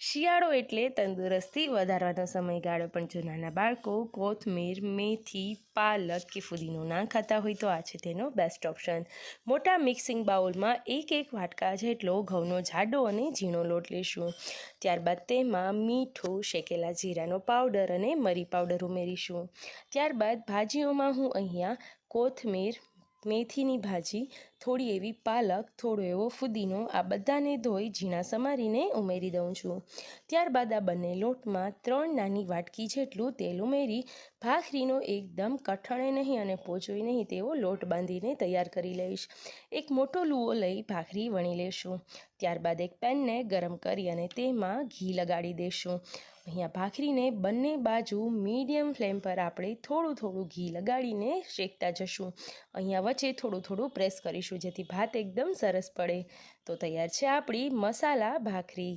શિયાળો એટલે તંદુરસ્તી વધારવાનો સમયગાળો, પણ જો નાના બાળકો કોથમીર, મેથી, પાલક કે ફુદીનો ના ખાતા હોય તો આ છે તેનો બેસ્ટ ઓપ્શન. મોટા મિક્સિંગ બાઉલમાં એક વાટકા જેટલો ઘઉંનો જાડો અને ઝીણો લોટ લેશું. ત્યારબાદ તેમાં મીઠું, શેકેલા જીરાનો પાવડર અને મરી પાવડર ઉમેરીશું. ત્યારબાદ ભાજીઓમાં હું અહીંયા કોથમીર, મેથીની ભાજી, થોડી એવી પાલક, થોડો એવો ફુદીનો, આ બધાને ધોઈ ઝીણા સમારીને ઉમેરી દઉં છું. ત્યારબાદ આ બંને લોટમાં 3 નાની વાટકી જેટલું તેલ ઉમેરી ભાખરીનો એકદમ કઠણે નહીં અને પોચોય નહીં તેવો લોટ બાંધીને તૈયાર કરી લઈશ. એક મોટો લુઓ લઈ ભાખરી વણી લેશું. ત્યારબાદ એક પેનને ગરમ કરી અને તેમાં ઘી લગાડી દઈશું. અહીંયા ભાખરીને બંને બાજુ મીડિયમ ફ્લેમ પર આપણે થોડું ઘી લગાડીને શેકતા જશું. અહીંયા વચ્ચે થોડું પ્રેસ કરીશું જેથી ભાત એકદમ સરસ પડે. તો તૈયાર છે આપણી મસાલા ભાખરી.